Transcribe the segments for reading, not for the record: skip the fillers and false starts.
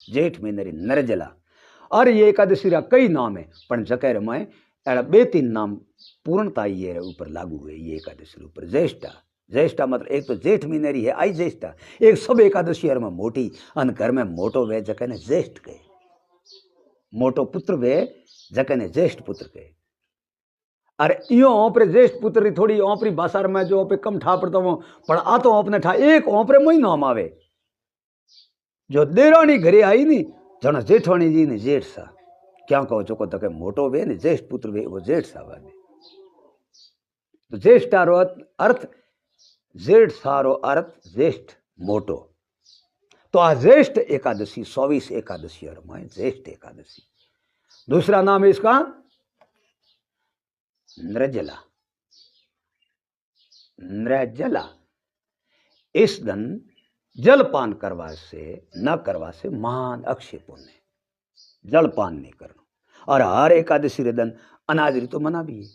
जेठ महीने निर्जला। और ये एकादशी रा कई नाम है, पण जकेर में एड़ा 2-3 नाम पूर्णता ये ऊपर लागू हुए। ये एकादशी ऊपर ज्येष्ठा, ज्येष्ठा मतलब एक तो जेठ महीने है आई ज्येष्ठा, एक सब एकादशी में मोटी अन घर में मोटो वे जके ने ज्येष्ठ कहे, मोटो पुत्र वे जके ने ज्येष्ठ पुत्र कहे। अरे यो ओपरे ज्येष्ठ पुत्र थोड़ी ओपरी भाषा में जो ओपे कम ठा पड़ता हूँ, पर आ तो ओपने ठा एक ओपरे में ही नाम आवे। जो देरानी घरे आई नी जना जेठवाणी जी ने जेठ सा, क्या कहो चोको तके मोटो वे ने ज्येष्ठ पुत्र वे वो जेठ सा वे। तो ज्येष्ठारो अर्थ जेठ सारो अर्थ ज्येष्ठ मोटो। तो आ ज्येष्ठ एकादशी 24 एकादशी और में ज्येष्ठ एकादशी। दूसरा नाम है इसका निर्जला। निर्जला इस दिन जलपान करवा से न करवा से महान अक्षय पुण्य, जलपान नहीं करना। और हर एकादशी रे दिन अनाज री तो मना भी है।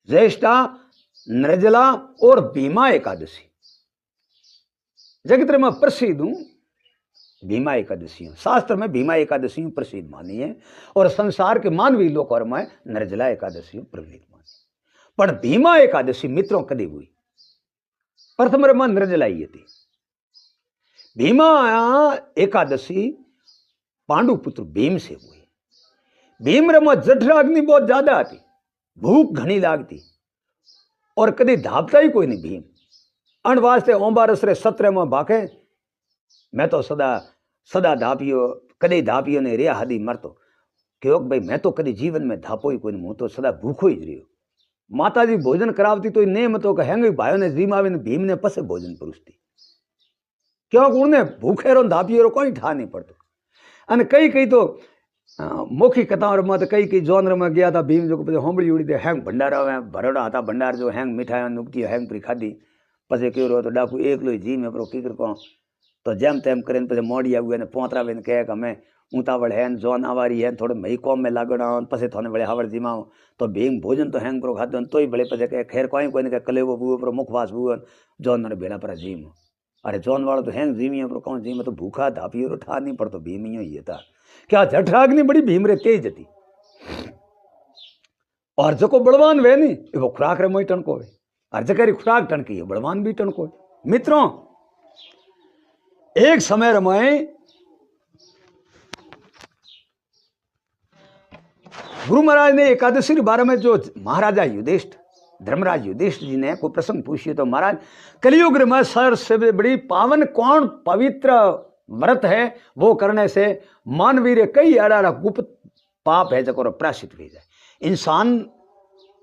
ज्येष्ठा, निर्जला और भीमा एकादशी जगत में प्रसिद्ध हूं। भीमा एकादशी शास्त्र में भीमा एकादशी प्रसिद्ध मानी है और संसार के मानवीय लोकों में निर्जला एकादशी प्रसिद्ध मानी। पर भीमा एकादशी मित्रों कदी हुई प्रथम रमा निर्जला ही थी। भीमा एकादशी पांडु पुत्र भीम से हुई। भीम रमा जठराग्नि बहुत ज्यादा आती, भूख घनी लागती और कदी धापता ही कोई नहीं भीम। अण वास्ते ओंबारस रे 17 में भाके मैं तो सदा धापियो, कदी धापियो ने रे हादी मरतो क्यों भाई मैं तो कदी जीवन में धापो ही कोई नहीं, हूं तो सदा भूखो ही रहियो। माता जी भोजन करावती तो नेम तो कहेंगे भाइयों ने जीम आवे भीम ने पसे भोजन परोसती, क्यों उन्हें भूखे रो धापियो रो कोई ठा नहीं पड़तो। अने कई तो मौखिक कथाओं में तो कई जोनर में गया था भीम जो होंबड़ी उड़ी दे हैंग भंडारा में भरोड़ा था भंडार जो हैंग मिठाई नुकती हैंग पूरी खाधी पसे क्यों तो डाकू एक लो जी में परो कीकर को तो जेम तेम करें पसे मोड़ी आगू ने पोतरा बेन कहे कि मैं ऊतावड़ है जोन आवारी है थोड़े मई कौम में लागड़ा पसे थोने बड़े हावड़ जिमाओ तो भीम भोजन तो हैंग परो खाते तो ही बड़े पसे कहे खैर कोई कोई ने कलेवो बुओ पर मुखवास बुओ जोन ने बेड़ा पर जीम। अरे जोन वाला तो हैंग जीमी पर कौन जीम तो भूखा धापियो रो ठा नहीं पड़तो भीम ही था क्या जठराग्नि बड़ी भीम रे तेज थी। और जो को बलवान वे नहीं वो खुराक रे मोई टनको वे और जकरी खुराक टनकी है बलवान भी टनको। मित्रों एक समय में गुरु महाराज ने एकादशी के बारे में जो महाराजा युधिष्ठिर धर्मराज युधिष्ठिर जी ने कोई प्रसंग पूछिए तो महाराज कलियुग में सर से बड़ी पावन कौन पवित्र व्रत है वो करने से मानवीर कई अड़ा गुप्त पाप है जको प्राश्चित हो जाए। इंसान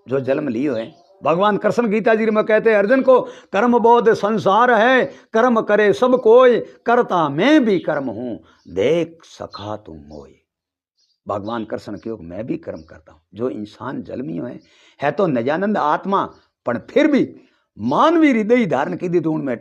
जो जन्म लियो है भगवान कृष्ण गीता जी में कहते हैं अर्जुन को कर्म बोध संसार है कर्म करे सब कोई करता मैं भी कर्म हूं देख सखा तुम मोय। भगवान कृष्ण क्यों मैं भी कर्म करता हूं। जो इंसान जन्मियो है तो नजानंद आत्मा पर फिर भी मानवीय हृदय धारण की दी तो उनमें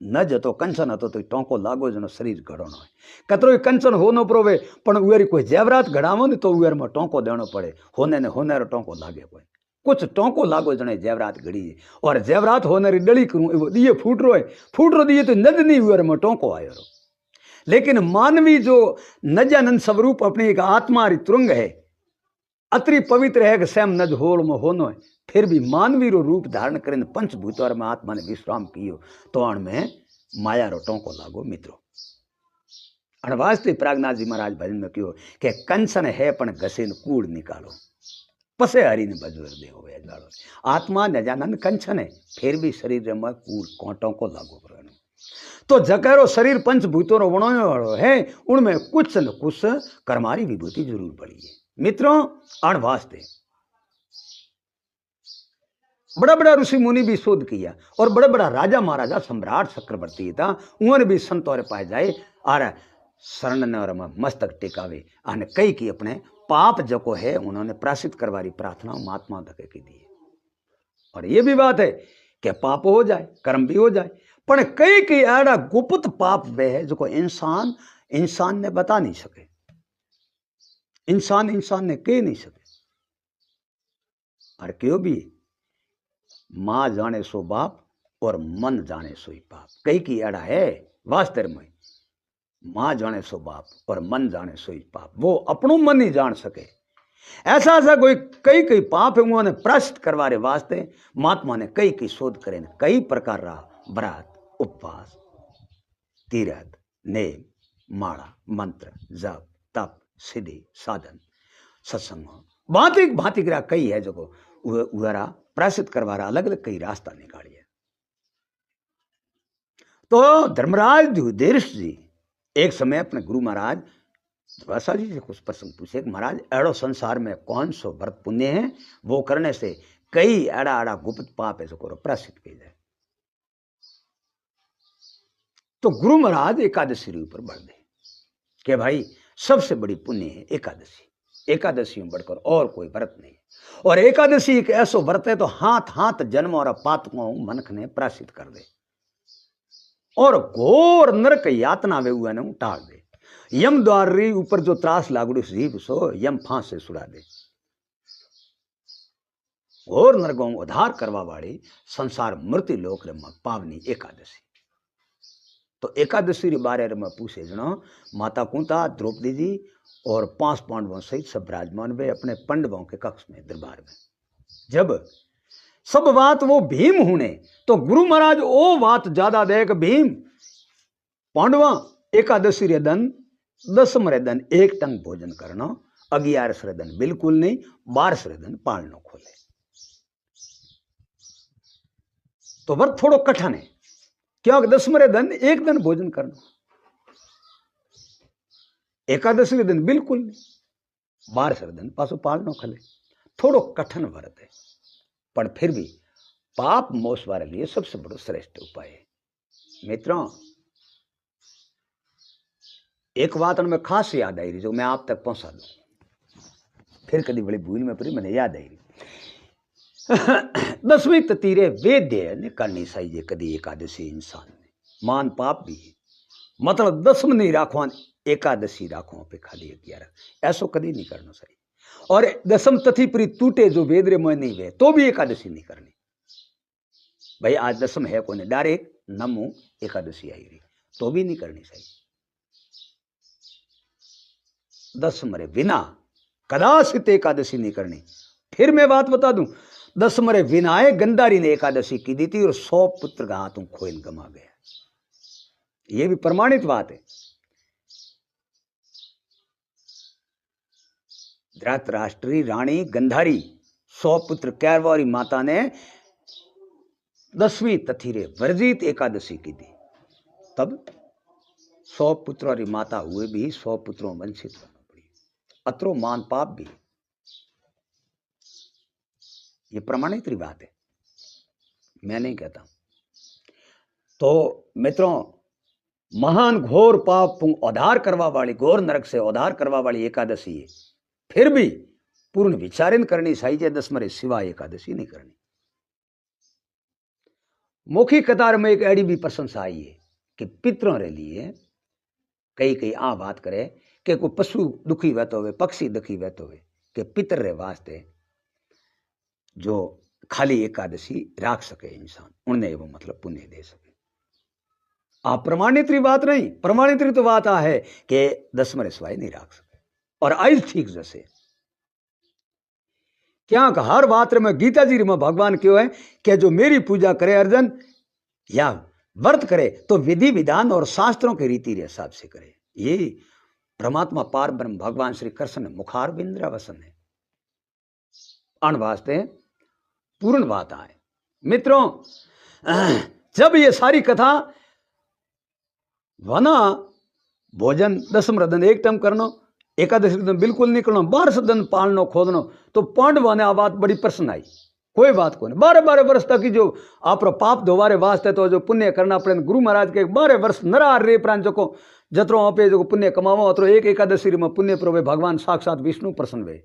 न जतो कंचन हतो तो टोंको लागो जनो शरीर घड़ोनो है कतरो कंचन हो न प्रोवे पण उरी कोई जेवरात घड़ावो ने तो उर में टोंको देनो पड़े होने ने होने रो टोंको लागे कोई कुछ टोंको लागो जने जेवरात घड़ी और जेवरात होने री डली करूं दिए फूट रो दिए तो नद नहीं उर में टोंको आयो रो। लेकिन मानवी जो नजानंद स्वरूप अपनी एक आत्मा री तुरंग है अति पवित्र है कि स्वयं नज होल में होनो है फिर भी मानवी रो रूप धारण कर पंचभूतों में आत्मा ने विश्राम कियो तो अण में माया रो टोंको लागो। मित्रों अण वास्ते प्रागनाथ जी महाराज भजन में कहो कि कंचन है पण घसे कूड़ निकालो पसे हरि ने बजवर देहो जाड़ो। आत्मा नजानंद कंचन है फिर भी शरीर में कूड़ टोंको लागो करो। तो जकेरो शरीर पंचभूतों रो बनायो है उनमें कुछ न कुछ कर्मारी विभूति जरूर पड़ी है। मित्रों अण वास्ते बड़ा बड़ा ऋषि मुनि भी शोध किया और बड़ा बड़ा राजा महाराजा सम्राट चक्रवर्ती था उन्होंने भी संतोर पाए जाए और शरण मस्तक टेकावे और कई की अपने पाप जको है उन्होंने प्राश्चित करवारी प्रार्थना महात्मा धके की दी। और ये भी बात है कि पाप हो जाए कर्म भी हो जाए पर कई ऐसा गुप्त पाप वे है जो इंसान ने बता नहीं सके इंसान ने कह नहीं सके। और क्यों भी मां जाने सो बाप और मन जाने सो ही पाप कई की एड़ा है वास्तव में मां जाने सो बाप और मन जाने सो ही पाप। वो अपनों मन ही जान सके। ऐसा ऐसा कोई कई कई पाप है उन्होंने प्रायश्चित करवारे वास्ते महात्मा ने कई कई शोध करे, कई प्रकार रहा व्रत, उपवास, तीर्थ, नेम, माला, मंत्र, जप, तप, सिद्धि, साधन, सत्संग, भांति भांति का कई है जो उरा प्रायश्चित करवा रहा अलग अलग कई रास्ता निकालिए। तो धर्मराज युधिष्ठिर जी एक समय अपने गुरु महाराज द्वासा जी से कुछ प्रसंग पूछे कि महाराज एड़ो संसार में कौन सो व्रत पुण्य है वो करने से कई एड़ा एड़ा गुप्त पाप है जो प्रायश्चित किया जाए। तो गुरु महाराज एकादशी ऊपर बढ़ दे कि भाई सबसे बड़ी पुण्य है एकादशी, एकादशी में बढ़कर और कोई व्रत नहीं। और एकादशी एक ऐसा व्रत है तो हाथ हाथ जन्म और पातकों मनख ने प्रायश्चित कर दे और घोर नरक यातना वे हुए ने टाल दे। यम द्वार री ऊपर जो त्रास लागू जीव सो यम फांस से सुड़ा दे। घोर नरकों उद्धार करवा वाली संसार मृत्यु लोक रे पावनी एकादशी। तो एकादशी रे बारे में पूछे जनो माता कुंता द्रौपदी जी और 5 पांडवों सहित सब विराजमान वे अपने पांडवों के कक्ष में दरबार में। जब सब बात वो भीम होने तो गुरु महाराज वो बात ज्यादा देख भीम पांडवा एकादशी रे दिन 10 रे दिन एक टंग भोजन करना, 11 रे दिन बिल्कुल नहीं, 12 रे दिन पालनो खोले। तो व्रत थोड़ो कठिन है क्योंकि 10 रे दिन एक दिन भोजन करना, एकादशी के दिन बिल्कुल नहीं, 12 दिन पासो पालनो खले। थोड़ो कठिन व्रत है पर फिर भी पाप मोक्ष वाले लिए सबसे बड़ा श्रेष्ठ उपाय है। मित्रों एक बात में खास याद आई रही जो मैं आप तक पहुंचा दूं, फिर कभी बड़ी भूल में पड़ी मैंने याद आई रही। 10वीं तीरे वेद्य ने करनी चाहिए कदी एकादशी इंसान ने, मान पाप भी है मतलब 10 नहीं राखो एकादशी राखो पे खाली 11 ऐसो कदी नहीं करना चाहिए। और 10 तथी प्री टूटे जो वेद रे मोह नहीं वे तो भी एकादशी नहीं करनी। भाई आज 10 है कोने डायरेक्ट नमो एकादशी आई रही तो भी नहीं करनी चाहिए। 10 मरे बिना कदाचित एकादशी नहीं करनी। फिर मैं बात बता दूं 10 मरे विनाए गंधारी ने एकादशी की दी थी और 100 पुत्र का हाथों खोल गमा गया। यह भी प्रमाणित बात है। धृतराष्ट्री रानी गंधारी 100 पुत्र कैरवारी माता ने 10वीं तिथि रे वर्जित एकादशी की थी। तब 100 पुत्र वाली माता हुए भी 100 पुत्रों वंचित करना पड़ी। अत्रो मान पाप भी ये प्रमाणित बात है, मैं नहीं कहता। तो मित्रों महान घोर पाप उद्धार करवा वाली घोर नरक से उद्धार करवा वाली एकादशी है। फिर भी पूर्ण विचारण करनी चाहिए 10 मरे सिवाय एकादशी नहीं करनी। मुखी कतार में एक एड़ी भी प्रशंसा आई है कि पितरों रे लिए कई कई आ बात करे कि कोई पशु दुखी वहतो हुए पक्षी दुखी वहतो हुए कि पितर रे वास्ते जो खाली एकादशी राख सके इंसान उन्हें वो मतलब पुण्य दे सके। आप प्रमाणित बात नहीं, प्रमाणित तो बात आ है कि 10 मरे सिवाय नहीं राख सके। और आज ठीक जैसे क्या हर बात में गीता जी में भगवान क्यों है कि जो मेरी पूजा करे अर्जन या व्रत करे तो विधि विधान और शास्त्रों के रीति हिसाब से करे। ये परमात्मा पार ब्रह्म भगवान श्री कृष्ण मुखार बिंद्रावसन है। अन वास्ते पूर्ण बात आए। मित्रों जब ये सारी कथा वना भोजन 10 दिन एक टाइम करना, एकादशी दिन बिल्कुल नहीं करना, 12 दिन पालनो खोदनो, तो पांडवा ने आ बात बड़ी प्रसन्न आई। कोई बात को नहीं 12 वर्ष तक की जो आप पाप दोबारे वास्ते तो जो पुण्य करना पड़े गुरु महाराज के 12 वर्ष नरा रे प्राण जो जतरो पे जो पुण्य कमावो अतरो एक एकादशी में पुण्य प्रवे भगवान साक्षात विष्णु प्रसन्न वे।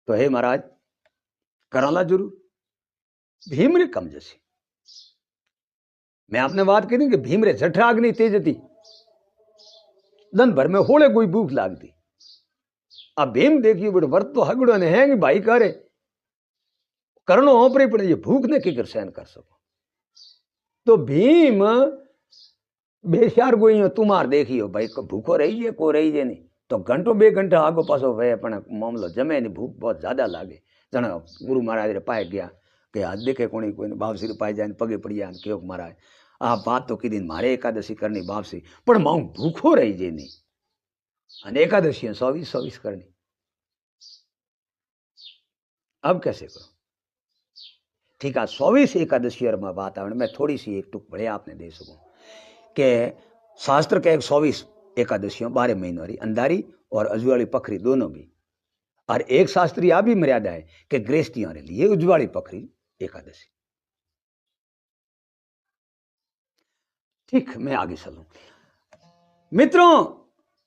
तो हे महाराज कराला जरूर भीम रे कम जैसी। मैं आपने बात की थी कि भीम रे जठराग्नि तेज थी, दिन भर में होले कोई भूख लागती। अब भीम देखिए बड़े वर्त तो हगड़ो ने है भाई करे करनो ओपरे पड़े ये भूख ने किकर सहन कर सको। तो भीम बेशार गोई हो तुम्हार देखियो भाई भूखो रही है को रही है नहीं तो घंटों 2 घंटा आगो पासो वे पण मामलो जमे नहीं भूख बहुत ज्यादा लागे जण गुरु महाराज रे पाए गया कि आज देखे कोणी कोई बाप सिर पाई जाए पगे पड़ी जाए क्यों महाराज आ बात तो की मारे एकादशी करनी बाप से पण माऊ भूखो रही जे नहीं अने एकादशी 24 करनी अब कैसे करो ठीक है 24 एकादशी और मैं बात आवे मैं थोड़ी सी एक टुक बड़े आपने दे सकूं कि शास्त्र के 124 एकादशियों 12 महीनों रही अंधारी और अजवाड़ी पखरी दोनों भी और एक शास्त्री आ भी मर्यादा है कि गृहस्थियों के लिए उजवाड़ी पखरी एकादशी ठीक मैं आगे चलूं मित्रों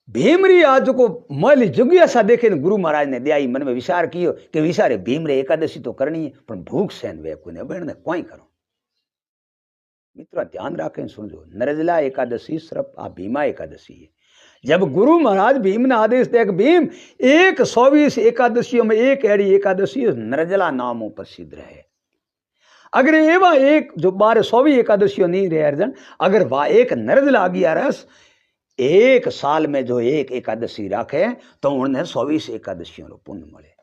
भीमरी आज को मल जिज्ञासा देखे गुरु महाराज ने दिया मन में विचार कियो कि विचारे भीम रे एकादशी तो करनी है पर भूख सहन वे कोई ने कोई करो मित्रों ध्यान रखें सुनजो नरजला एकादशी सिर्फ आ भीमा एकादशी है जब गुरु महाराज भीम ने आदेश दिया कि भीम 124 एकादशियों में एक एड़ी एकादशी नरजला नामों प्रसिद्ध रहे अगर एवं एक जो 12 एकादशियों नहीं रहे अर्जन अगर वह एक नरजला आ गया रस एक साल में जो एक एकादशी राखे तो उन्हें 24 एकादशियों पुण्य मिले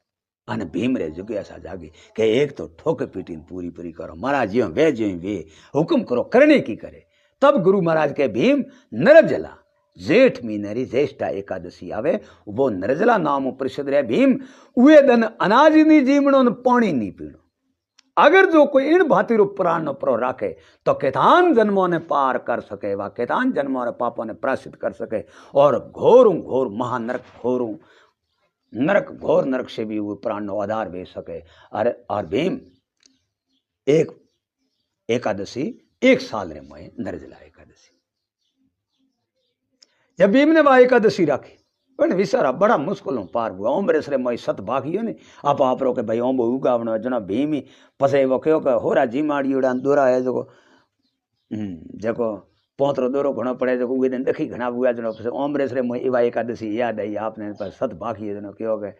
अने भीम रे जिज्ञासा जागी कि एक तो ठोक पीटी पूरी पूरी करो महाराज ज्यों वे हुक्म करो करने की करे तब गुरु महाराज के भीम नरजला जेठ महीने ज्येष्ठा एकादशी आवे वो नरजला नाम प्रसिद्ध रहे भीम उए दिन अनाज नहीं जीवणो ने पानी नहीं पीणो अगर जो कोई इन भांति प्राण नो प्रो राखे तो केतान जन्मों ने पार कर सके वा केतान जन्मों ने पापों ने प्रायश्चित कर सके और घोर महानरक घोर नरक से भी वो प्राण नो आधार भेज सके और भीम एक एकादशी एक साल रे मोए नरजला एकादशी जब भीम ने वह एकादशी राखी पण विचारा बड़ा मुश्किलों पार हुआ ओमरेस रे मोई सत भागियो ने आप रो के भाई ओम उगावनो जना भीम ही पसे वो कहो के होरा जी माड़ीड़ा दोरा है जको पोतरो दोरो घणो पड़े जो उगे दिन देखी घना हुआ जनो पसे ओमरेस रे मोई एवा एकादशी याद आई आपने पर सत भागियो जनो कहो के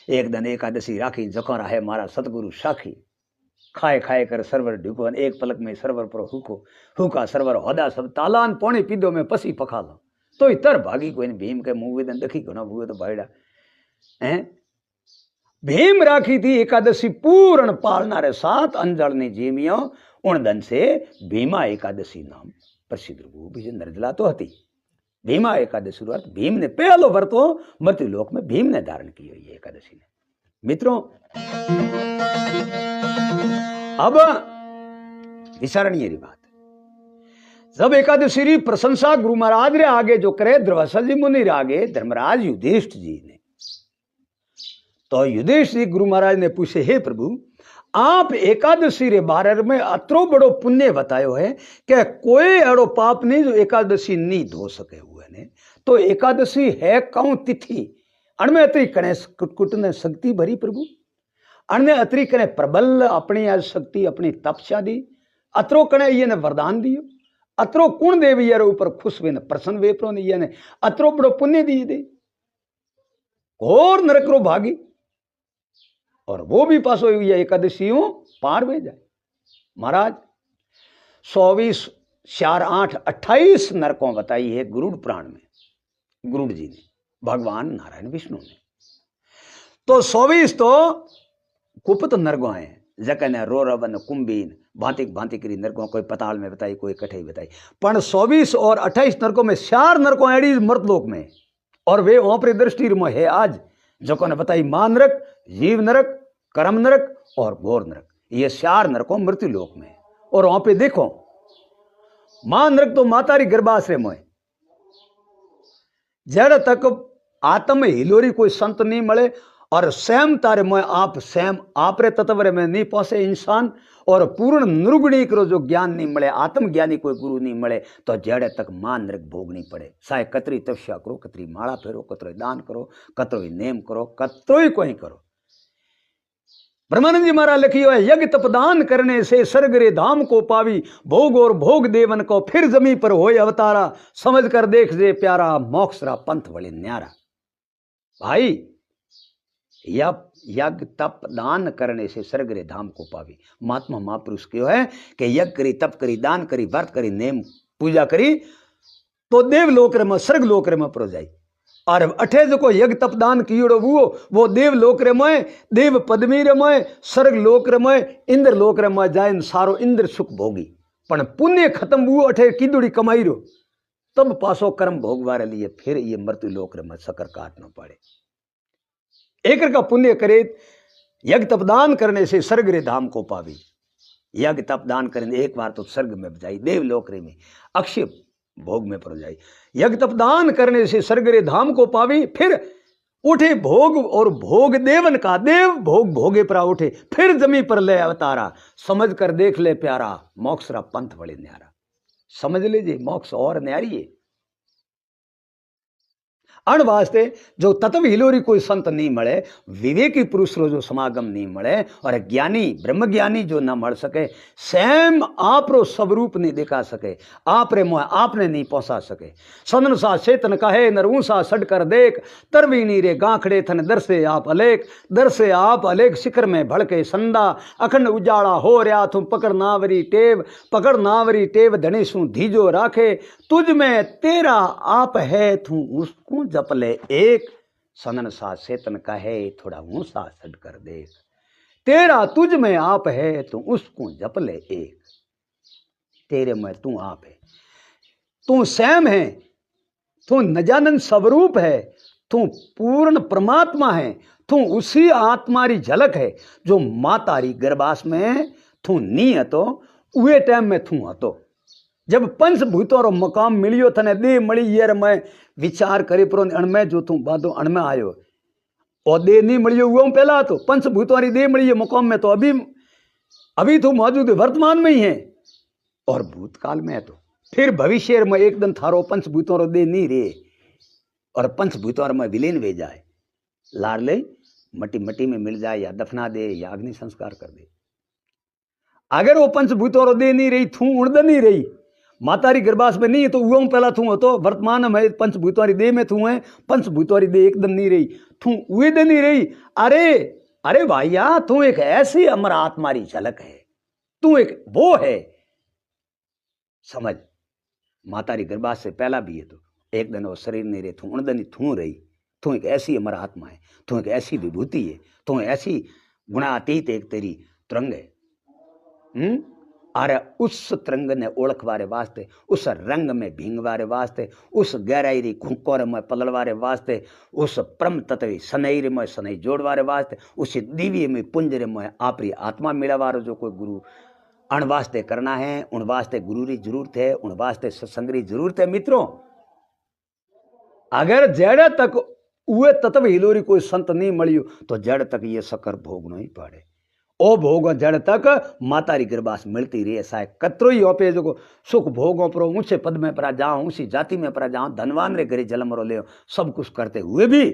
एक दिन एकादशी राखी जको रहे मारा सतगुरु साखी खाए खाए कर सरवर ढुको एक पलक में सरवर पर हुका सरवर होदा सब तालान पौनी पीदो में पसी पखालो तो इतर भागी कोई भीम के मुंह दिन देखी घना हुए तो भाईड़ा हैं भीम राखी थी एकादशी पूर्ण पालना रे साथ अंजल ने जीमियो उन दिन से भीमा एकादशी नाम प्रसिद्ध हुआ भी नरजला तो हती भीमा एकादशी अर्थ भीम ने पहलो वर्तो मृत्यु लोक में भीम ने धारण की हुई एकादशी ने मित्रों अब विचारणीय बात जब एकादशी री प्रशंसा गुरु महाराज रे आगे जो करे द्रवासा जी मुनि रे आगे धर्मराज युधिष्ठिर जी ने तो युधिष्ठिर जी गुरु महाराज ने पूछे हे प्रभु आप एकादशी रे बारे में अतरो बड़ो पुण्य बतायो है कि कोई अड़ो पाप नहीं जो एकादशी नहीं धो सके हुए ने तो एकादशी है कौन तिथि अणमें अतरी कने कुटकुट ने शक्ति भरी प्रभु अणने अतरी कने प्रबल अपनी आज शक्ति अपनी तपस्या दी अतरो कने ये ने वरदान दियो अतरो कुण देवी यार ऊपर खुश वे प्रसन्न वे प्रो ने ने अतरो बड़ो पुण्य दी दे घोर नरक रो भागी और वो भी पासो ये एकादशियों पार वे जाए महाराज 24 4 8 28 नरकों बताई है गुरुड़ पुराण में गुरुड़ जी ने भगवान नारायण विष्णु ने तो 24 तो कुपत नरगो हैं जकने रोरवन कुंभीन भांति भांति करी नरकों कोई पताल में बताई कोई कठे बताई पण 24 और 28 नरकों में 4 नरकों एडी मर्तलोक में और वे ओपरी दृष्टि में है आज जो को ने बताई मान नरक जीव नरक कर्म नरक और घोर नरक ये 4 नरकों मृत्यु लोक में और वहां पे देखो मान नरक तो मातारी गर्भाश्रय में जड़ तक आत्म हिलोरी कोई संत नहीं मिले और स्वयं तारे में आप स्वयं आपरे तत्व में नहीं पहुंचे इंसान और पूर्ण निर्गुणी करो जो ज्ञान नहीं मिले आत्मज्ञानी कोई गुरु नहीं मिले तो जड़े तक मान नरक भोगनी पड़े चाहे कतरी तपस्या करो कतरी माला फेरो कतरो दान करो कतरो नेम करो कतरो ही कोई करो ब्रह्मानंद जी महाराज लिखियो है यज्ञ तपदान करने से स्वर्ग रे धाम को पावी भोग और भोग देवन को फिर जमी पर होए अवतारा समझ कर देख जे प्यारा मोक्ष रा पंथ बड़े न्यारा भाई यज्ञ तप दान करने से स्वर्ग रे धाम को पावी महात्मा महापुरुष क्यों है कि यज्ञ करी तप करी दान करी व्रत करी नेम पूजा करी तो देवलोक में स्वर्ग लोक में परो जाई। और अठे जो यज्ञ तपदान कियोड़ो वो देवलोक में, देव पदमी में, स्वर्ग लोक में, इंद्र लोक में जाए सारो इंद्र सुख भोगी। पण पुण्य खत्म हुओ अठे कीदुड़ी कमाई रो, तब पासो कर्म भोगवारे लिए फिर ये मृत्यु लोक में सकर काटना पड़े। एक का पुण्य करे, यज्ञ तपदान करने से स्वर्ग रे धाम को पावी। यज्ञ तपदान करने एक बार तो स्वर्ग में जाई, देवलोक रे में अक्षय भोग में पड़ जाई। यज्ञ तपदान करने से स्वर्ग रे धाम को पावी, फिर उठे भोग और भोग देवन का, देव भोग भोगे पर उठे, फिर जमी पर ले अवतारा। समझ कर देख ले प्यारा, मोक्ष रा पंथ बड़े न्यारा। समझ लीजिए मोक्ष और न्यारी है। अण वास्ते जो तत्व हिलोरी कोई संत नहीं मळे, विवेकी पुरुष रो जो समागम नहीं मळे, और ज्ञानी ब्रह्म ज्ञानी जो ना मळ सके, स्वयं आप रो स्वरूप नहीं दिखा सके, आप रे मोह आपने नहीं पहुंचा सके। सदन सा चेतन कहे नरूसा सड कर देख, तरवीनी रे गांखड़े थन दरसे आप अलेख, दरसे आप अलेख शिखर में भड़के संदा, अखंड उजाड़ा हो रहा तुम पकड़ नावरी टेव, पकड़ नावरी टेव धने सु धीजो राखे, तुझ में तेरा आप है तू उसको जपले एक, सनन सा चेतन का है थोड़ा ऊंसा सड कर देख, तेरा तुझ में आप है तू उसको जपले एक। तेरे में तू आप है, तू स्वयं है, तू नजानंद स्वरूप है, तू पूर्ण परमात्मा है, तू उसी आत्मा री झलक है जो मातारी गर्भास में तू नहीं हतो, उहे टाइम में तू हतो। जब पंचभूतों रो मकाम मिलियो थने दे मળી यार मैं विचार करे पर अणमें जो तू बादो अणमें आयो, और दे नहीं मिलियो वो पहला तो पंचभूतों री दे मिली मकाम में, तो अभी तू मौजूद वर्तमान में ही है, और भूतकाल में है तो फिर भविष्य में एक दिन थारो पंचभूतों रो दे नहीं रे, और पंचभूतों में विलीन वे जाए, लार ले मट्टी मट्टी में मिल जाए, या दफना दे या अग्नि संस्कार कर दे। अगर वो पंचभूतों रो दे नहीं रही, थू उड़द नहीं रही, मातारी गर्भास में नहीं है, तो वो पहला थू हो, तो वर्तमान में पंचभूतवारी देह में थू है, पंचभूतवारी देह एकदम नहीं रही, थू उहे दे नहीं रही। अरे अरे भैया, तू एक ऐसी अमर आत्मारी झलक है, तू एक वो है, समझ। मातारी गर्भास से पहला भी है, तो एक दिन वो शरीर नहीं रहे, थू उड़द नहीं थू रही, तू एक ऐसी अमर आत्मा है, तू एक ऐसी विभूति है, तू ऐसी गुणातीत एक तेरी तरंग है। अरे उस तरंग ने ओळखवारे वास्ते, उस रंग में भींगवारे वास्ते, उस गहराई खुंकोर में पलड़वारे वास्ते, उस परम तत्व सनैर में सनई जोड़वारे वास्ते, उस दिव्य में पुंजर में आपरी आत्मा मिलावारो जो कोई गुरु अण वास्ते करना है, उन वास्ते गुरु री जरूरत है, उन वास्ते सत्संग री जरूरत है। मित्रों, अगर जड़ तक उहे तत्व हिलोरी कोई संत नहीं मळियो, तो जड़ तक ये सकर भोगनो ही पड़े। ओ भोग जड़ तक मातारी गर्भास मिलती रहे, साय कतरो ही ओपे जो सुख भोगों पर ऊंचे पद में परा जाऊं, ऊंची जाति में परा जाऊं, धनवान रे घरे जन्म रो ले, सब कुछ करते हुए भी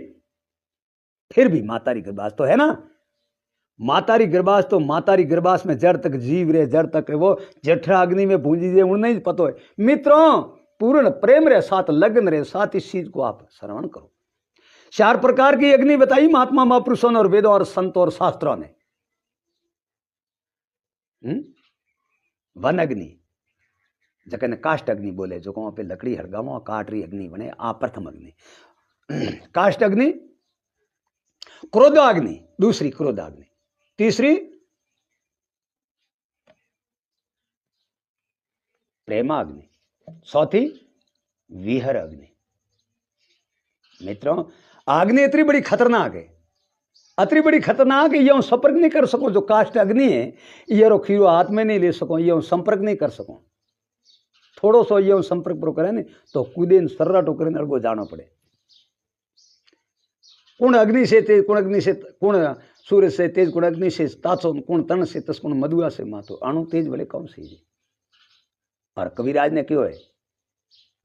फिर भी मातारी गर्भास तो है ना। मातारी गर्भास तो मातारी गर्भास में जड़ तक जीव रे, जड़ तक वो जठरा अग्नि में भूंजी दे, उन्हें पतो है। मित्रों, पूर्ण प्रेम रे साथ, लगन रे साथ इस चीज को आप श्रवण करो। 4 प्रकार की अग्नि बताई महात्मा महापुरुषों ने और वेदों और संतों और शास्त्रों ने। वन अग्नि जकन काष्ट अग्नि बोले, जो वहां पे लकड़ी हड़गावा काट रही अग्नि बने, आ प्रथम अग्नि। काष्ट अग्नि, क्रोधाग्नि दूसरी, क्रोधाग्नि तीसरी, प्रेमाग्नि चौथी, विहर अग्नि। मित्रों, अग्नि इतनी बड़ी खतरनाक है, अतरी बड़ी खतरनाक है, ये संपर्क नहीं कर सको। जो काष्ट अग्नि है, ये रो खीरो हाथ में नहीं ले सको, ये संपर्क नहीं कर सको। थोड़ो सो ये संपर्क पर करे ने तो कूदे सर्रा टोकरे अड़गो जानो पड़े। कुण अग्नि से तेज, कुण अग्नि से, कुण सूर्य से तेज, कुण अग्नि से ताचो, कुण तन से तस, कुण मधुआ से मातो, अणु तेज भले कौन सी। और कविराज ने क्यों है,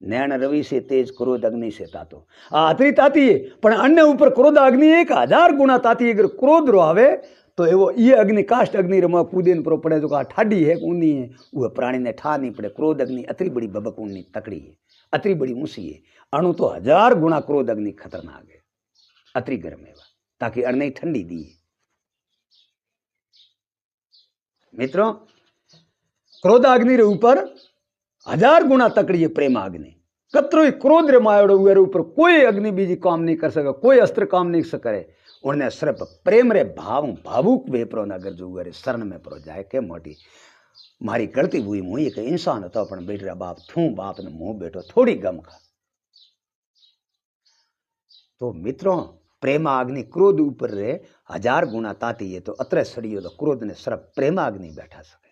नैन रवि से तेज, क्रोध अग्नि से तातो। अतरी ताती है, पर अन्य ऊपर क्रोध अग्नि 1000 गुना ताती है। अगर क्रोध रो आवे तो वो ये अग्नि काष्ट अग्नि रमा कूदेन पर पड़े, जो ठाडी है ऊनी है, वह प्राणी ने ठा नहीं पड़े। क्रोध अग्नि अतरी बड़ी बबक ऊनी तकड़ी है, अतरी बड़ी ऊंसी है। अणु तो 1000 गुना क्रोध अग्नि खतरनाक है, अतरी गर्म है, ताकि अण्ने ठंडी दी। मित्रों, क्रोध अग्नि रे ऊपर 1000 गुना तकड़ी है प्रेम अग्नि। कतरो ही क्रोध रे मायोड़ो हुए ऊपर कोई अग्नि बीजी काम नहीं कर सके, कोई अस्त्र काम नहीं करे। उन्हें सिर्फ प्रेम रे भावुक वेपरो नगर जो हुए शरण में परो जाए के मोटी मारी गलती हुई मुई एक इंसान હતો પણ બેટરા બાप थू बाप ने मुंह बैठो थोड़ी गम खा। तो मित्रों प्रेमाग्नि क्रोध ऊपर रे 1000 गुना ताती है, तो अतरे सड़ियो तो क्रोध ने सिर्फ प्रेमाग्नि बैठा सके।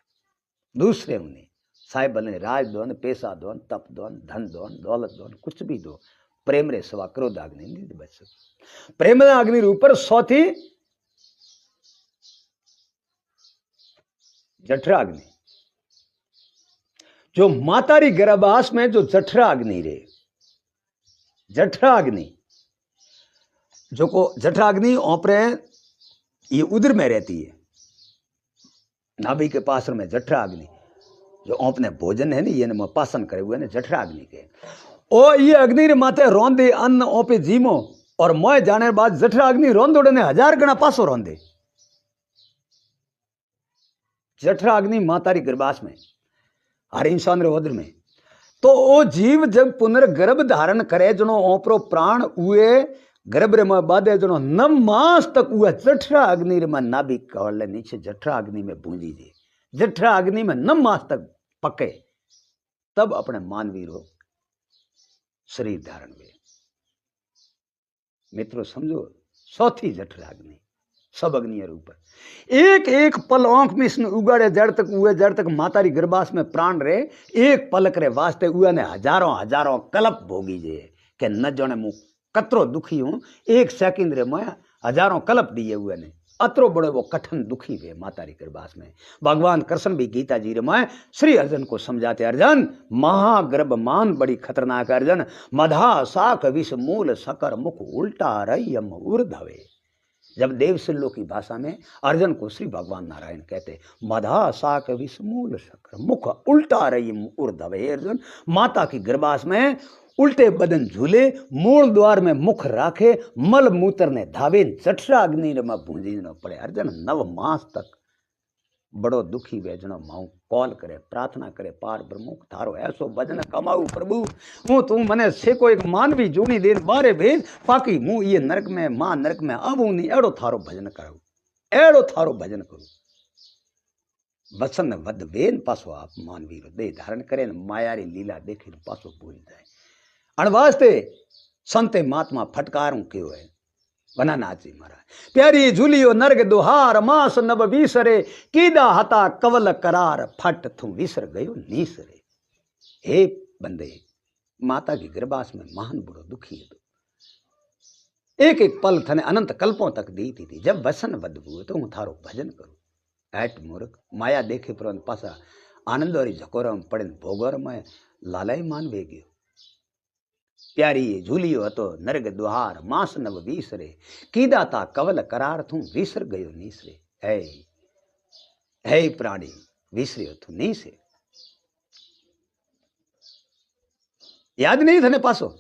दूसरे उन्हें साहिब ने राज दोन, पैसा दोन, तप दोन, धन दोन, दौलत दोन, कुछ भी दो, प्रेम रे सवा क्रोध अग्नि नहीं बच सके। प्रेम अग्नि ऊपर सौथी जठरा अग्नि, जो मातारी गर्भास में जो जठरा अग्नि रे, जठरा अग्नि जो को जठरा अग्नि ओपरे ये उदर में रहती है, नाभि के पास में जठरा अग्नि जो ओपने भोजन है ना ये न पासन करे हुए ने जठरा अग्नि के। ओ ये अग्नि रे माथे रोंदे अन्न ओपे जीमो और मोय जाने बाद जठरा अग्नि रोंदोड़े ने 1000 गणा पासो रोंदे। जठरा अग्नि मातारी गर्भास में हर इंसान रे उदर में। तो ओ जीव जब पुनर्गर्भ धारण करे जनो ओपरो प्राण हुए गर्भ रे में बाधे जनो 9 मास तक हुआ जठरा अग्नि रे में नाभि कवल नीचे जठरा अग्नि में बूंदी दे, जठरा अग्नि में 9 मास तक पके, तब अपने मानवीय रो शरीर धारण हुए। मित्रों समझो चौथी जठरा अग्नि सब अग्नि ऊपर एक एक पल आंख में इसने उगाड़े जड़ तक हुए, जड़ तक मातारी गर्भास में प्राण रे एक पलक रे वास्ते हुआ ने हजारों हजारों कल्प भोगी जे के न जाने मुंह कतरो दुखी हूं एक सेकंड रे मैं हजारों कल्प दिए हुए ने अतरो बड़े वो कठिन दुखी वे मातारी गर्भास में। भगवान कृष्ण भी गीता जी रे में श्री अर्जुन को समझाते, अर्जुन महागर्भ मान बड़ी खतरनाक अर्जुन, मधा साक विष मूल सकर मुख उल्टा रयम ऊर्ध्वे। जब देवशल्यों की भाषा में अर्जुन को श्री भगवान नारायण कहते, मधा साक विष मूल सकर मुख उल्टा रयम ऊर्ध्वे। अर्जुन माता की गर्भास में उल्टे बदन झूले, मूल द्वार में मुख राखे, मल मूत्र ने धावे, जठरा अग्नि में भूंजी न पड़े। अर्जुन 9 मास तक बड़ो दुखी वे जनो माऊ कॉल करे, प्रार्थना करे, पार ब्रह्म थारो ऐसो भजन कमाऊ प्रभु, हूँ तू मने से को एक मानवी जूनी देन बारे भेज पाकी मुँह ये नरक में मां नरक में आबू नहीं, एड़ो थारो भजन करू, एड़ो थारो भजन करू। वसन वध वेन पासो आप मानवी रो दे धारण करे, मायारी लीला देखे पासो भूल जाए। अणवास्ते संते महात्मा फटकारू क्यों है बना नाची मारा, प्यारी झूलियो नरग दुहार मास नब विसरे, कीदा हता कवल करार फट थू विसर गयो नीसरे। हे बंदे माता की गर्भास में महान बुरो दुखी है, एक एक पल थने अनंत कल्पों तक दी थी, जब वसन वध हुए तो हूँ थारो भजन करूं। ऐट मूर्ख माया देखे पर पासा आनंद और झकोर में पड़े भोगोर में लालाई मान वे गयो। प्यारी झूलियो हतो नरग दुहार मास नव विसरे, कीदा ता कवल करार थू विसर गयो नीसरे। है प्राणी विसरियो थू नीसे, याद नहीं थने पासो,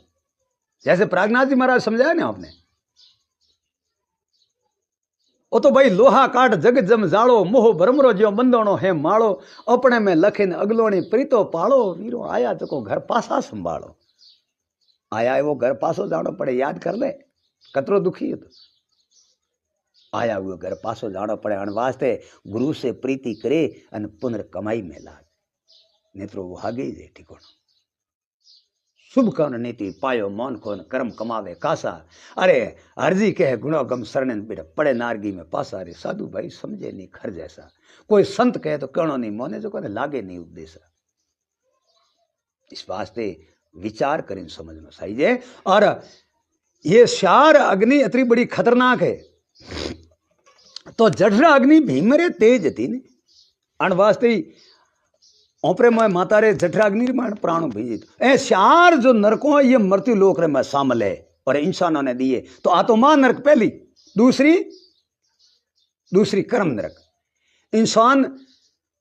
जैसे प्रागनाथ जी महाराज समझाया ना आपने, वो तो भाई लोहा काट जग जम जाड़ो, मोह भरमरो जो बंदोणो है माड़ो, अपने में लखिन अगलोणी प्रीतो पाड़ो, वीरो आया जको घर पासा संभालो। आया है वो घर पासो जानो पड़े, याद कर ले कतरो दुखी है तो आया हुआ घर पासो जानो पड़े। अण वास्ते गुरु से प्रीति करे अन पुनर्कमाई में लाग, नेत्रो वो हागे जे ठिकानो। शुभ कौन नीति पायो मौन कौन कर्म कमावे कासा, अरे हरजी कहे गुणो गम शरण बेटा पड़े नारगी में पासा। अरे साधु भाई समझे नहीं खर जैसा, कोई संत कहे तो कणो नहीं मोने जो कहने लागे नहीं उपदेश। इस वास्ते विचार करें समझना चाहिए। और ये शार अग्नि इतनी बड़ी खतरनाक है, तो जठरा अग्नि भीमरे तेज थी ने अणवास्ते ओपरे में माता रे जठरा अग्नि में प्राणों भेजी ए शार जो नरकों ये मृत्यु लोक रे में शामिल है और इंसानों ने दिए। तो आत्मा नरक पहली, दूसरी कर्म नरक। इंसान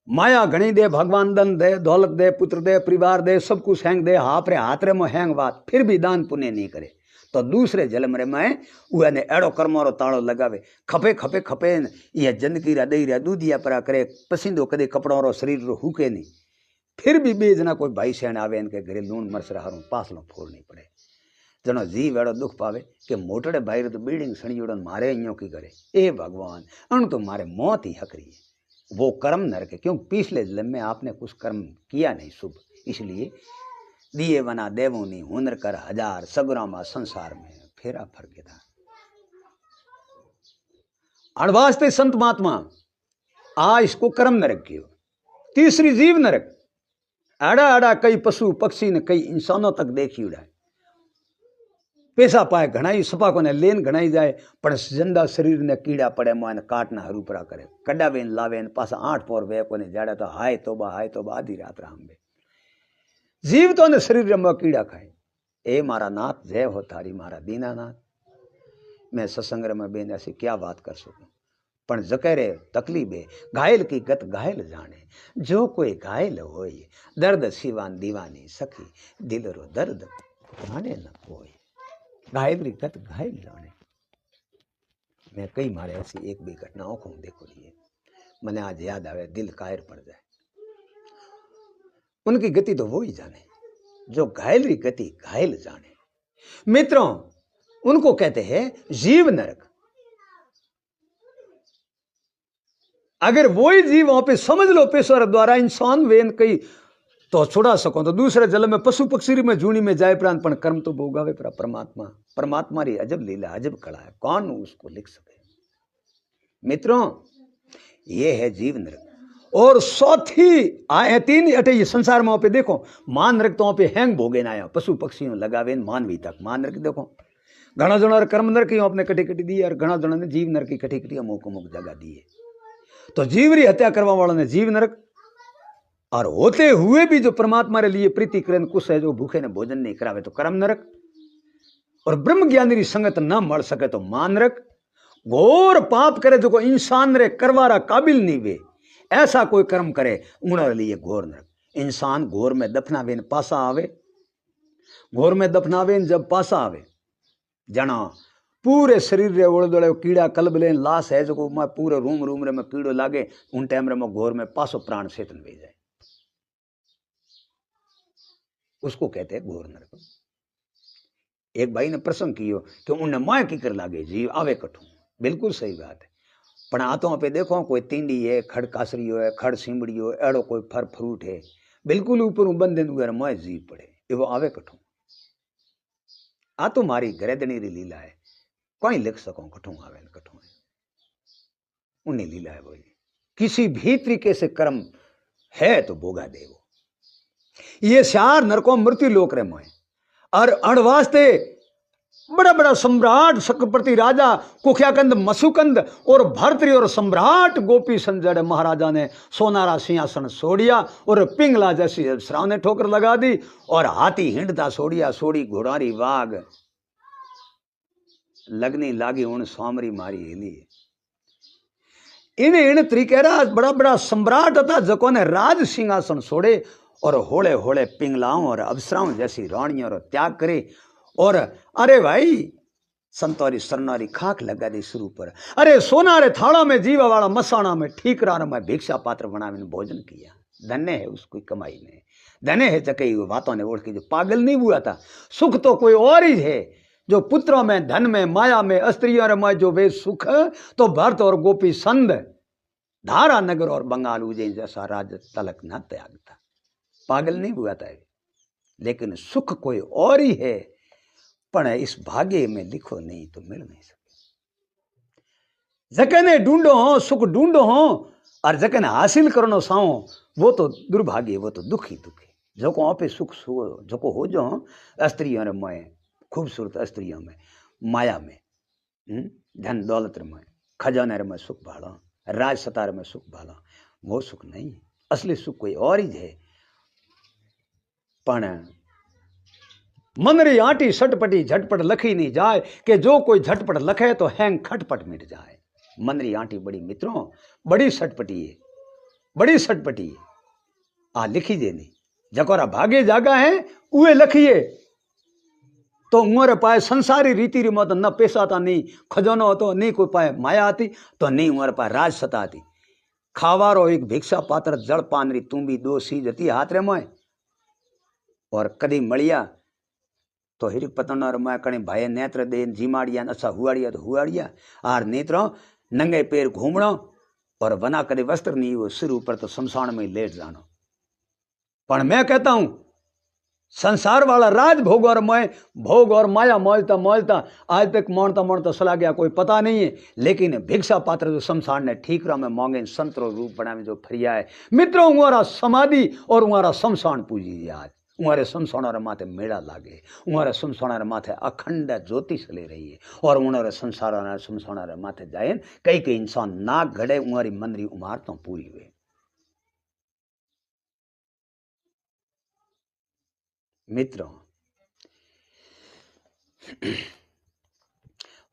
माया घणी दे, भगवान धन दे, दौलत दे, पुत्र दे, परिवार दे, सब कुछ हैंग दे, हाथ रे में हैंग बात, फिर भी दान पुण्य नहीं करे तो दूसरे जन्म रे में उहे ने एड़ो कर्मों रो ताड़ो लगावे। खपे खपे खपे ये जिंदगी रा दई रा दूधिया परा करे, पसींदो कदे कपड़ों रो शरीर रो हुके नहीं, फिर भी बे जना कोई भाई सेण आवे इनके घरे लूण मरसर हारू पासलो फोड़नी पड़े। जनो जीव एड़ो दुख पावे कि मोटड़े भाई तो बिल्डिंग सणी उड़न मारे इं की करे। ए भगवान अण तो मारे मौत ही हक रही है। वो कर्म नरक है, क्यों पिछले जन्म में आपने कुछ कर्म किया नहीं शुभ, इसलिए दिए बना देवोनी हुनर कर हजार सगुरामा संसार में फेरा फर्क था। अणवास्ते संत महात्मा आ इसको कर्म नरक कियो। तीसरी जीव नरक, आड़ा आड़ा कई पशु पक्षी ने कई इंसानों तक देखी उड़ा। पैसा पाए घणाई सपा को ने लेन घणाई जाए पण जिंदा शरीर ने कीड़ा पड़े मोन काटना हरूपरा करे कडावेन लावेन पासा 8 पोर वे को ने जाड़ा तो हाय तोबा आधी रात राम बे जीव तो ने शरीर में कीड़ा खाए। ए मारा नाथ जय हो थारी मारा दीनानाथ। मैं सत्संग में बेन ऐसी क्या बात कर सकूं, पण जकरे तकलीफ है घायल की गत घायल जाने। जो कोई घायल होय दर्द सिवान दीवानी सखी दिल रो दर्द जाने न कोई। घायल की गत घायल जाने। मैं कई मारे ऐसी एक भी घटनाओं को देखो लिए मैंने आज याद आवे दिल कायर पड़ जाए। उनकी गति तो वो ही जाने जो घायल की गति घायल जाने। मित्रों उनको कहते हैं जीव नरक। अगर वही जीव वहां पे समझ लो पेशवर द्वारा इंसान वेन कई तो छुड़ा सको तो दूसरे जल में पशु पक्षी में जूनी में जाए प्रांत पण कर्म तो भोगावे पर परमात्मा। परमात्मा री अजब लीला अजब कला है, कौन उसको लिख सके। मित्रों ये है जीव नरक। और चौथी आए तीन अटे ये संसार में पे देखो मान नरक तो वहां पे हैंग भोगे ना आया पशु पक्षियों लगावे मानवी तक मान नरक देखो। घना जन कर्म नरक अपने कटी कटी दी और घना जन ने जीव नरक की कटी कटी अमुक अमुक जगह दी है। तो जीव री हत्या करवा वालों ने जीव नरक और होते हुए भी जो परमात्मा रे लिए प्रीति करें कुछ है जो भूखे ने भोजन नहीं करावे तो कर्म नरक। और ब्रह्म ज्ञानी री संगत न मल सके तो मान नरक। घोर पाप करे जो कोई इंसान रे करवारा काबिल नहीं वे ऐसा कोई कर्म करे उनके लिए घोर नरक। इंसान घोर में दफनावे पासा आवे, घोर में दफनावे जब पासा आवे जना पूरे शरीर रे ओड़ दोड़े कीड़ा कलब लेन लाश है जो पूरे रूम रूम रे में कीड़ो लागे उन टाइम रे में घोर में पासो प्राण चेतन वे जाए उसको कहते हैं घोर नरक। एक भाई ने प्रसंग कियो कि उन्हें माया की कर लागे जीव आवे कठू, बिल्कुल सही बात है। पण आतों पे देखो कोई तींडी है खड़ कासरी है खड़ सिमड़ी हो एड़ो कोई फर फ्रूट है बिल्कुल ऊपर बंदे मोय जीव पड़े वो आवे कठू। आ तो मारी गरेदनी री लीला है, कोई लिख सको कठू आवे कठू उन्हें लीला है बोली। किसी भी तरीके से कर्म है तो भोगा दे वो। ये चार नरकों मृत्यु लोक रे मोय और अणवास्ते बड़ा बड़ा सम्राट चक्रवर्ती राजा कुख्याकंद मसुकंद और भरतरी और सम्राट गोपी संजय महाराजा ने सोनारा सिंहासन छोड़िया और पिंगला जैसी श्राव ने ठोकर लगा दी और हाथी हिंडता छोड़िया सोड़ी घोड़ारी वाग लगनी लागी उन स्वामरी मारी हिली। इन तरीके बड़ा बड़ा सम्राट था जको ने राज सिंहासन छोड़े और होले होले पिंगलाओं और अप्सराओं जैसी रानियों और त्याग करे और अरे भाई संतोरी सरनारी खाक लगा दी शुरू पर। अरे सोनारे थाड़ा में जीवा वाला मसाना में ठीकरा में भिक्षा पात्र बनावे भोजन किया। धन्य है उसकी कमाई ने, धन्य है जकई बातों ने ओढ़ के जो पागल नहीं हुआ था। सुख तो कोई और ही है जो पुत्रों में धन में माया में स्त्रियों में जो वे सुख तो भरत और गोपी संद धारा नगर और बंगाल उज्जैन जैसा राज तलक न त्यागता। पागल नहीं हुआ था लेकिन सुख कोई और ही है पण इस भाग्य में लिखो नहीं तो मिल नहीं सके। जकने ढूंढो हो सुख ढूंढो हो और जकने हासिल करनो साओ वो तो दुर्भाग्य वो तो दुखी दुखी। जो को पे सुख जो को हो जो स्त्रियों में खूबसूरत स्त्रियों में माया में धन दौलत में खजाने में सुख भाला राज सतार में सुख भाला वो सुख नहीं। असली सुख कोई और ही है पण मन री आटी सटपटी झटपट लखी नहीं जाए कि जो कोई झटपट लखे तो हैंग खटपट मिट जाए। मन री आटी बड़ी मित्रों बड़ी सटपटी है, बड़ी सटपटी है। आ लिखी जे नहीं जकोरा भागे जागा है उए लखिए तो उमर पाए संसारी रीति री मत न पैसा था नहीं खजानो तो नहीं कोई पाए माया आती तो नहीं उमर पाए राज सता आती। खावारो एक भिक्षा पात्र जल पानरी तू भी दो सी जती हाथ रे मोय और कदी मलिया तो हिरिक पतन और मैं कणे भाई नेत्र दे जिमाड़िया अच्छा हुआड़िया तो हुआड़िया आर नेत्रों नंगे पैर घूमणो और वना कदे वस्त्र नहीं हो सिर ऊपर तो शमशान में लेट जानो। पर मैं कहता हूं संसार वाला राज भोग और मैं भोग और माया मोलता मोलता आज तक मोड़ता मोड़ता सला गया कोई पता नहीं है, लेकिन भिक्षा पात्र जो शमशान ने ठीक रा में मांगे संतरो रूप बना में जो फरिया है मित्रों उंगारा समाधि और उंगारा शमशान पूजी आज उंगारे शमशान माथे मेड़ा लागे उंगारे शमशान माथे अखंड ज्योति चले रही है और उन्होंने संसार शमशान माथे जाए कई कई इंसान नाक घड़े उंगारी मंदरी उमार तो पूरी हुए। मित्रों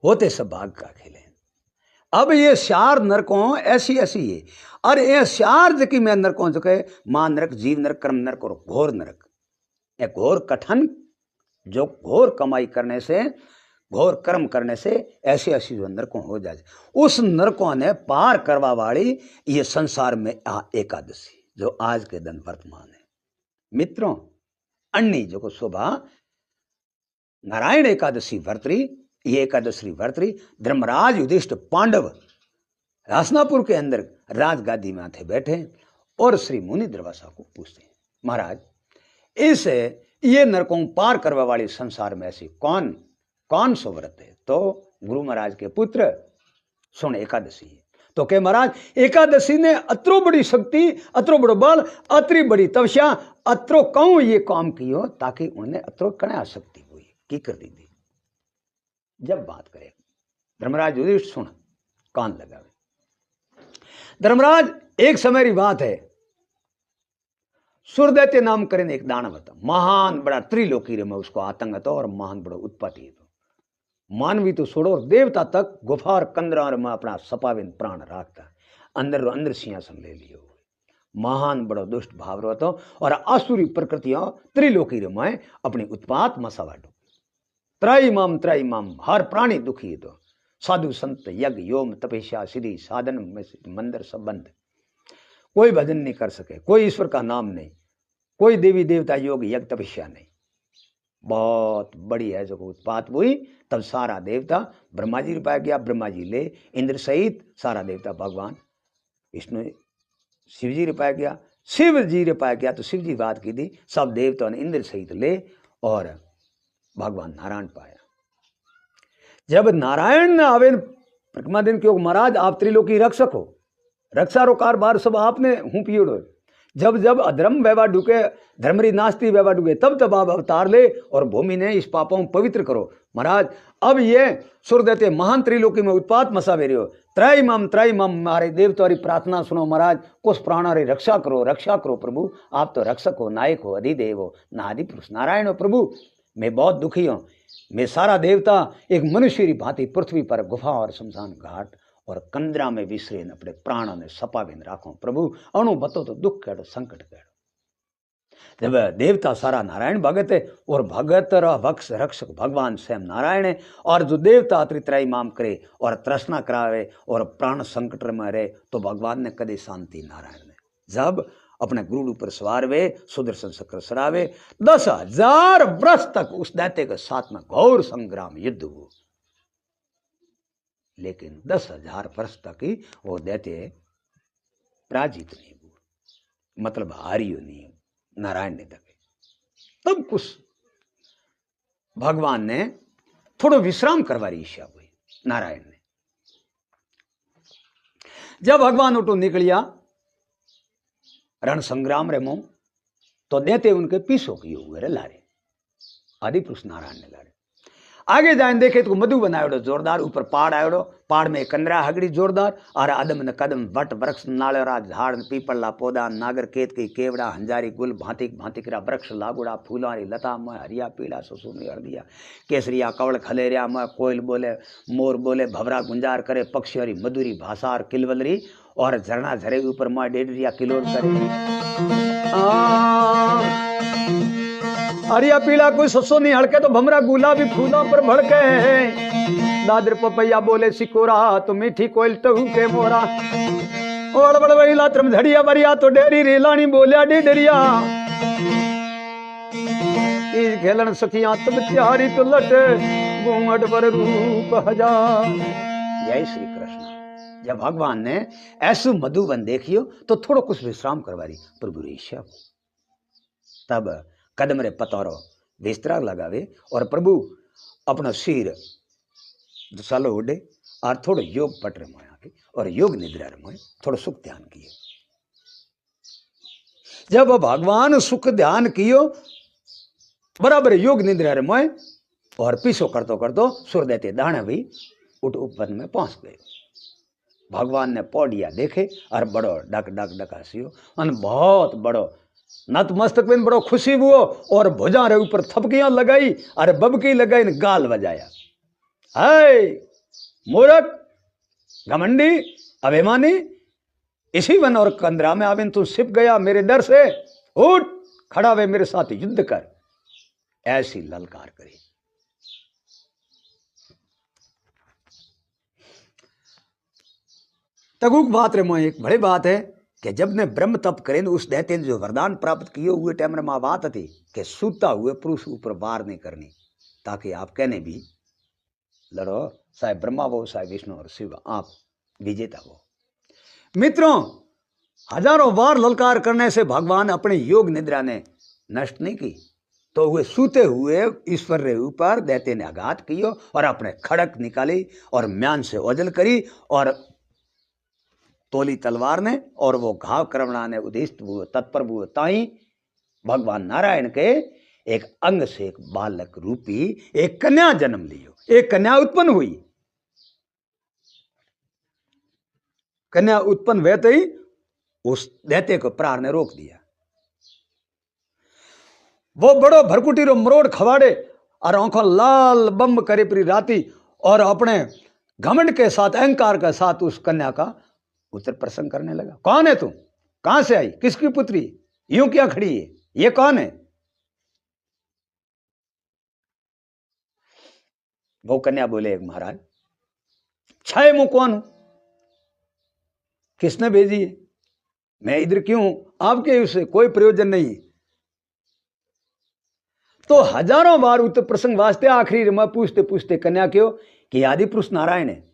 होते सब भाग का खेले। अब ये चार नरकों ऐसी ऐसी है और ये चार जकी में नरकों जो कहे मां नरक जीव नरक कर्म नरक और घोर नरक एक घोर कठन जो घोर कमाई करने से घोर कर्म करने से ऐसी ऐसी जो नरकों हो जाए उस नरकों ने पार करवा वाली ये संसार में एकादशी जो आज के दिन वर्तमान है। मित्रों अन्नी जो को शोभा नारायण एकादशी वर्तरी ये एकादशी वर्तरी धर्मराज युधिष्ठिर पांडव हस्तिनापुर के अंदर राजगादी में थे बैठे और श्री मुनि दुर्वासा को पूछते हैं महाराज इस ये नरकों पार करवा वाली संसार में ऐसी कौन कौन सो व्रत है? तो गुरु महाराज के पुत्र सुन एकादशी है। तो के महाराज एकादशी ने अत्रो बड़ी शक्ति अत्रो बड़ो बल अतरी बड़ी तपस्या अत्रो कहूं ये काम कियो ताकि उन्हें अत्रो कने शक्ति हुई की कर दी थी। जब बात करे धर्मराज युधिष्ठिर सुन कान लगावे। धर्मराज एक समय की बात है सुरदैत्य नाम करें एक दानव था महान बड़ा त्रिलोकी रे में उसको आतंक था और महान बड़ा उत्पत्ति था मानवी तो छोड़ो और देवता तक गुफा और कंदरार में अपना सपाविन प्राण राखता अंदर सिंहासन ले लियो महान बड़ो दुष्ट भाव रहो तो और आसुरी प्रकृतियों त्रिलोकी रे में अपनी उत्पात मसावाडो त्रय माम हर प्राणी दुखी तो साधु संत यज्ञ योम तपस्या सिद्धि साधन में मंदिर संबंध कोई भजन नहीं कर सके कोई ईश्वर का नाम नहीं कोई देवी देवता योग यज्ञ तपस्या नहीं बहुत बड़ी है जो उत्पात हुई तब सारा देवता ब्रह्मा जी पाया गया ब्रह्मा जी ले इंद्र सहित सारा देवता भगवान विष्णु शिव जी पाया गया शिव जी पाया गया तो शिव जी बात की थी सब देवता ने इंद्र सहित ले और भगवान नारायण पाया। जब नारायण ने आवे परिक्रमा दिन क्यों महाराज आप त्रिलोकी रक्षक हो रक्षा रो कारबार सब आपने हूं पियोड़ो जब जब अधर्म व्यवहार डूके धर्मरी नास्ती व्यवहार डूके तब आप अवतार ले और भूमि ने इस पापों पवित्र करो। महाराज अब ये सुर देते महान त्रिलोकी में उत्पात मसावे रहे हो त्रय मम मारे देवतारी प्रार्थना सुनो महाराज कुछ प्राणारे रक्षा करो प्रभु आप तो रक्षक हो नायक हो अधिदेव हो नादि पुरुष नारायण हो प्रभु मैं बहुत दुखी हूँ मैं सारा देवता एक मनुष्य की भांति पृथ्वी पर गुफा और शमशान घाट और कंदरा में विसरे अपने प्राणों ने सपाविन राखो प्रभु अणु बतो तो दुख कहो संकट कहो। जब देवता सारा नारायण भगत है और भगत भक्ष रक्षक भगवान स्वयं नारायण है और जो देवता त्रित्राई माम करे और तृष्णा करावे और प्राण संकट में रहे तो भगवान ने कदे शांति नारायण ने जब अपने गुरु पर सवार वे सुदर्शन चक्र सरावे 10,000 वर्ष तक उस दैत्य के साथ में घोर संग्राम युद्ध हुआ लेकिन 10,000 वर्ष तक ही वो दैत्य पराजित नहीं हुआ मतलब हारियो नहीं नारायण ने दबे। तब कुछ भगवान ने थोड़ा विश्राम करवारी इच्छा हुई नारायण ने। जब भगवान उठो निकलिया रण संग्राम रे मुंह तो देते उनके पीछो किए हुए रे लारे आदि पुरुष नारायण ने लारे आगे जाए देखे तो मधु बनायो जोरदार ऊपर पहाड़ आयो पहाड़ में कंदरा हगड़ी जोरदार और अदम न कदम वट वृक्ष नालेरा झाड़ पीपला पौधा नागर केत की केवड़ा हंजारी गुल भांतिक भांतिकरा वृक्ष लागुड़ा फूलारी लता में हरिया पीला सुसुनी हरदिया केसरिया कवल खलेरिया में कोयल बोले मोर बोले भवरा गुंजार करे पक्षी मधुरी भाषार किलवलरी और झरना झरे ऊपर माँ डेडरिया किलोर करे हरिया पीला कोई ससो नहीं हड़के तो भमरा गुलाबी फूलों पर भड़के दादर पपैया बोले सिकोरा तो मीठी कोयल टहू के मोरा और बड़ वहीला त्रम झड़िया बरिया तो डेरी रे लानी बोलिया डी डरिया इस खेलन सखियां तब त्यारी तो लट घूंघट पर रूप हजार। जय श्री कृष्ण। जब भगवान ने ऐसु मधुबन देखियो तो थोड़ो कुछ विश्राम करवारी प्रभु ऋषभ तब कदम रे पतोरो बिस्तरा लगावे और प्रभु अपना सिर सालो उड़े और थोड़ो योग पट रे मोया और योग निद्रा रे मोए थोड़ो सुख ध्यान कियो। जब भगवान सुख ध्यान कियो बराबर योग निद्रा रे मोए और पीछो करतो करतो सुर देते दाने भी उठ ऊपर में पहुंच गए। भगवान ने पौड़िया देखे और बड़ो डक डक डक हसियो और बहुत बड़ो नतमस्तक में बड़ो खुशी हुआ और भुजा रे ऊपर थपकियां लगाई और बबकी लगाई ने गाल बजाया। हाय मूर्ख घमंडी अभिमानी इसी वन और कंदरा में आविन तू छिप गया मेरे डर से, उठ खड़ा वे मेरे साथ युद्ध कर। ऐसी ललकार करी। तगुक बात रे मोए एक बड़ी बात है कि जब ने ब्रह्म तप करे उस दैत्य ने जो वरदान प्राप्त किए हुए टाइम में मां बात थी कि सूता हुए पुरुष ऊपर वार नहीं करनी ताकि आप कहने भी लड़ो चाहे ब्रह्मा हो चाहे विष्णु और शिव आप विजेता हो। मित्रों हजारों बार ललकार करने से भगवान अपने योग निद्रा ने नष्ट नहीं की तो हुए सूते हुए ईश्वर के ऊपर दैत्य ने आघात कियो और अपने खड़क निकाली और म्यान से ओझल करी और तोली तलवार ने और वो घाव करवना ने उद्दिष्ट हुए तत्पर हुए ताई भगवान नारायण के एक अंग से एक बालक रूपी एक कन्या जन्म लियो। एक कन्या उत्पन्न हुई। कन्या उत्पन्न वैते ही उस दैत्य को प्राण ने रोक दिया। वो बड़ो भरकुटी रो मरोड़ खवाड़े और आंखों लाल बम करे प्री राती और अपने घमंड के साथ अहंकार के साथ उस कन्या का उत्तर प्रश्न करने लगा। कौन है तू, कहां से आई, किसकी पुत्री, यूं क्या खड़ी है, ये कौन है। वो कन्या बोले महाराज छाए मुंह कौन हूं, किसने भेजी है, मैं इधर क्यों हूं, आपके उससे कोई प्रयोजन नहीं। तो हजारों बार उत्तर प्रसंग वास्ते आखिरी में पूछते पूछते कन्या क्यों कि आदि पुरुष नारायण है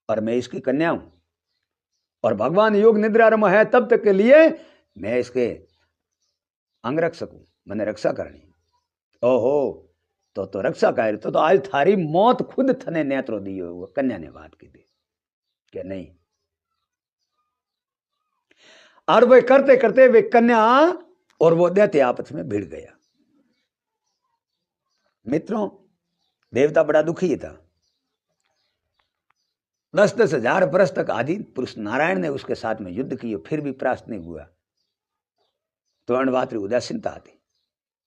और मैं इसकी कन्या हूं और भगवान योग निद्रा में है तब तक के लिए मैं इसके अंग रख सकूं, मैंने रक्षा करनी। ओहो तो रक्षा कर तो आज थारी मौत खुद थने नेत्रो दियो। वो कन्या ने बात की थी कि नहीं। और वे करते करते वे कन्या और वो दैत्य आपस में भिड़ गया। मित्रों देवता बड़ा दुखी था। 10-10 हजार वर्ष तक आदि पुरुष नारायण ने उसके साथ में युद्ध किया फिर भी परास्त नहीं हुआ। तो अणवात्री उदासीनता आती।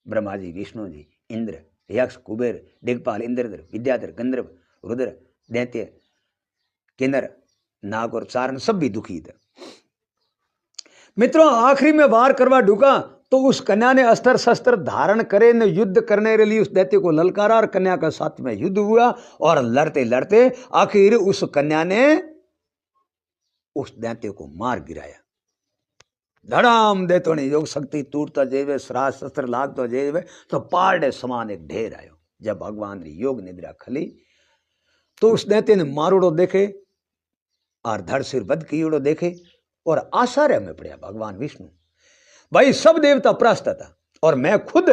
ब्रह्मा जी, विष्णु जी, इंद्र, यक्ष, कुबेर, दिग्पाल, इंद्रधर, विद्याधर, गंधर्व, रुद्र, दैत्य, किन्नर, नाग और चारण सब भी दुखी थे। मित्रों आखिरी में वार करवा ढूका तो उस कन्या ने अस्त्र शस्त्र धारण करे ने युद्ध करने के लिए उस दैत्य को ललकारा और कन्या का साथ में युद्ध हुआ और लड़ते लड़ते आखिर उस कन्या ने उस दैत्य को मार गिराया। धड़ाम देतो ने योग शक्ति टूटता जेवे श्रास शस्त्र लागतो जेवे तो पारडे समान एक ढेर आयो। जब भगवान री योग निद्रा खली तो उस दैत्य ने मारोड़ो देखे और धड़ सिर बद कियोड़ो देखे और आश्चर्य में पड़ा भगवान विष्णु। भाई सब देवता परास्त था और मैं खुद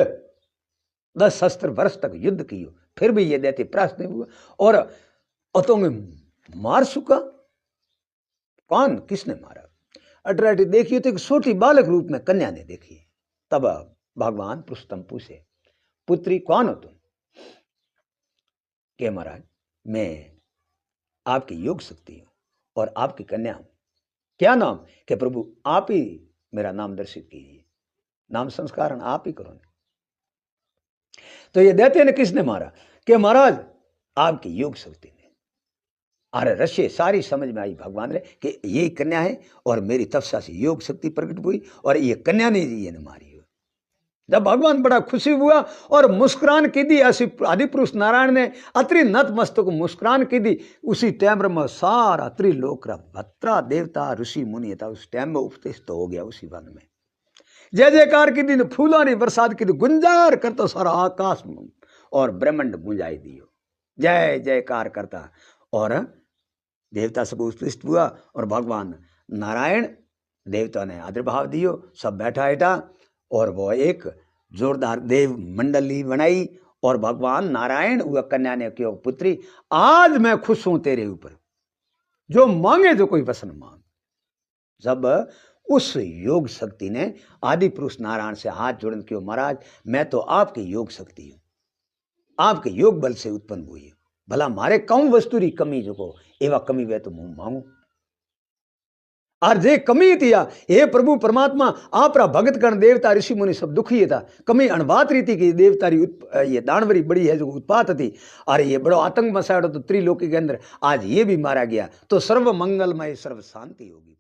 10 सहस्त्र वर्ष तक युद्ध कियो फिर भी ये दैत्य परास्त नहीं हुआ और अतों में मार चुका। कौन, किसने मारा। अटराटी देखिए तो एक छोटी बालक रूप में कन्या ने देखी। तब भगवान पुरुषोत्तम पूछे पुत्री कौन हो तुम। के महाराज मैं आपकी योग शक्ति हूं और आपकी कन्या हूं। क्या नाम, के प्रभु आप ही मेरा नाम दर्शित कीजिए, नाम संस्कार आप ही करो। तो ये दैत्य ने किसने मारा, कि महाराज आपकी योग शक्ति ने। अरे रश्य सारी समझ में आई भगवान रे कि ये कन्या है और मेरी तपस्या से योग शक्ति प्रकट हुई और ये कन्या ने जी ये मारी हुई। जब भगवान बड़ा खुशी हुआ और मुस्कुरान की दी, ऐसी आदि पुरुष नारायण ने अत्रि नतमस्तक मुस्कुरान की दी। उसी टाइम में सारा त्रिलोक भत्रा देवता ऋषि मुनि था उस टाइम में उपस्थित हो गया उसी वन में। जय जयकार की दी, फूलों ने बरसात की दी, गुंजार करता सारा आकाश और ब्रह्मांड गुंजाई दियो, जय जयकार करता। और देवता सब उपस्थित हुआ और भगवान नारायण देवता ने आदरभाव दियो, सब बैठा हेठा और वो एक जोरदार देव मंडली बनाई। और भगवान नारायण वह कन्या ने क्यों पुत्री, आज मैं खुश हूं तेरे ऊपर, जो मांगे जो कोई वसन मांग। जब उस योग शक्ति ने आदि पुरुष नारायण से हाथ जोड़न क्यों, महाराज मैं तो आपकी योग शक्ति हूं, आपके योग बल से उत्पन्न हुई है, भला मारे कौन वस्तु री कमी जो को एवा कमी वे तो मुंह मांगू। और जे कमी थिया हे प्रभु परमात्मा आपरा भगत गण देवता ऋषि मुनि सब दुखी था, कमी अणबात रीति की देवता ये दानवरी बड़ी है जो उत्पात थी, और ये बड़ो आतंक मचाड़ो तो त्रिलोकी के अंदर आज ये भी मारा गया, तो सर्व मंगलमय सर्व शांति होगी।